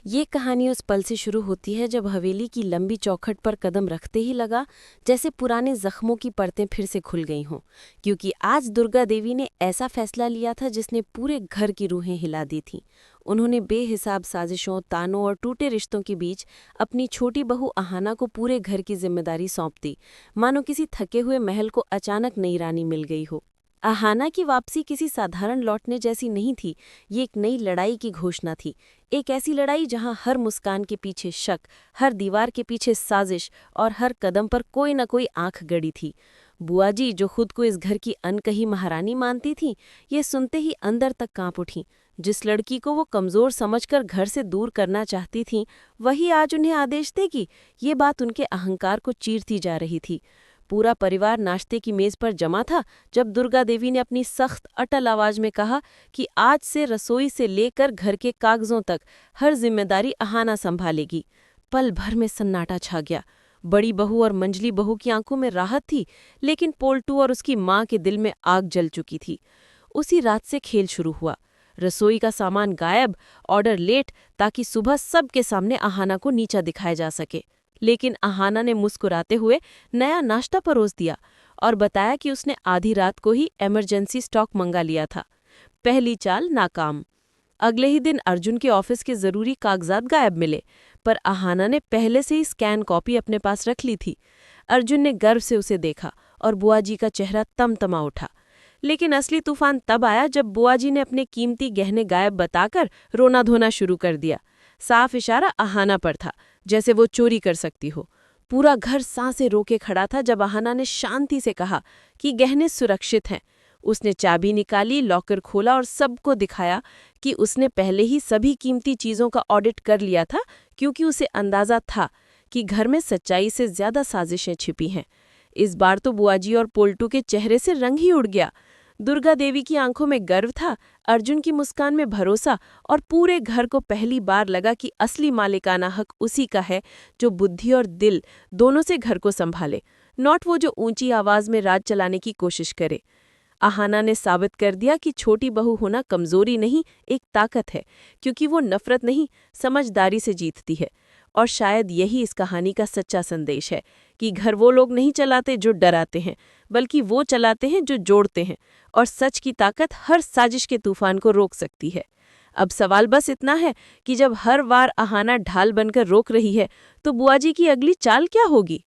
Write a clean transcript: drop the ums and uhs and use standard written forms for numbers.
ये कहानी उस पल से शुरू होती है जब हवेली की लंबी चौखट पर कदम रखते ही लगा जैसे पुराने जख्मों की परतें फिर से खुल गई हों, क्योंकि आज दुर्गा देवी ने ऐसा फैसला लिया था जिसने पूरे घर की रूहें हिला दी थीं। उन्होंने बेहिसाब साजिशों, तानों और टूटे रिश्तों के बीच अपनी छोटी बहू अहाना को पूरे घर की जिम्मेदारी सौंप दी, मानो किसी थके हुए महल को अचानक नई रानी मिल गई हो। अहाना की वापसी किसी साधारण लौटने जैसी नहीं थी। ये एक नई लड़ाई की घोषणा थी, एक ऐसी लड़ाई जहां हर मुस्कान के पीछे शक, हर दीवार के पीछे साजिश और हर कदम पर कोई न कोई आंख गड़ी थी। बुआ जी, जो खुद को इस घर की अनकही महारानी मानती थीं, ये सुनते ही अंदर तक कांप उठीं। जिस लड़की को वो कमजोर समझकर घर से दूर करना चाहती थीं, वही आज उन्हें आदेश देगी। ये बात उनके अहंकार को चीरती जा रही थी। पूरा परिवार नाश्ते की मेज पर जमा था जब दुर्गा देवी ने अपनी सख्त अटल आवाज में कहा कि आज से रसोई से लेकर घर के कागजों तक हर जिम्मेदारी अहाना संभालेगी। पल भर में सन्नाटा छा गया। बड़ी बहू और मंजली बहू की आंखों में राहत थी, लेकिन पोल्टू और उसकी माँ के दिल में आग जल चुकी थी। उसी रात से खेल शुरू हुआ। रसोई का सामान गायब, ऑर्डर लेट, ताकि सुबह सबके सामने अहाना को नीचा दिखाया जा सके। लेकिन अहाना ने मुस्कुराते हुए नया नाश्ता परोस दिया और बताया कि उसने आधी रात को ही इमरजेंसी स्टॉक मंगा लिया था। पहली चाल नाकाम। अगले ही दिन अर्जुन के ऑफिस के जरूरी कागजात गायब मिले, पर अहाना ने पहले से ही स्कैन कॉपी अपने पास रख ली थी। अर्जुन ने गर्व से उसे देखा और बुआ जी का चेहरा तमतमा उठा। लेकिन असली तूफान तब आया जब बुआ जी ने अपने कीमती गहने गायब बताकर रोना धोना शुरू कर दिया। साफ इशारा अहाना पर था, जैसे वो चोरी कर सकती हो। पूरा घर सांसें रोके खड़ा था जब अहाना ने शांति से कहा कि गहने सुरक्षित हैं। उसने चाबी निकाली, लॉकर खोला और सबको दिखाया कि उसने पहले ही सभी कीमती चीजों का ऑडिट कर लिया था, क्योंकि उसे अंदाजा था कि घर में सच्चाई से ज्यादा साजिशें छिपी हैं। इस बार तो बुआजी और पोल्टू के चेहरे से रंग ही उड़ गया। दुर्गा देवी की आंखों में गर्व था, अर्जुन की मुस्कान में भरोसा, और पूरे घर को पहली बार लगा कि असली मालिकाना हक उसी का है जो बुद्धि और दिल दोनों से घर को संभाले, नॉट वो जो ऊंची आवाज में राज चलाने की कोशिश करे। अहाना ने साबित कर दिया कि छोटी बहू होना कमजोरी नहीं, एक ताकत है, क्योंकि वो नफरत नहीं, समझदारी से जीतती है। और शायद यही इस कहानी का सच्चा संदेश है कि घर वो लोग नहीं चलाते जो डराते हैं, बल्कि वो चलाते हैं जो जोड़ते हैं। और सच की ताकत हर साजिश के तूफान को रोक सकती है। अब सवाल बस इतना है कि जब हर बार अहाना ढाल बनकर रोक रही है, तो बुआजी की अगली चाल क्या होगी।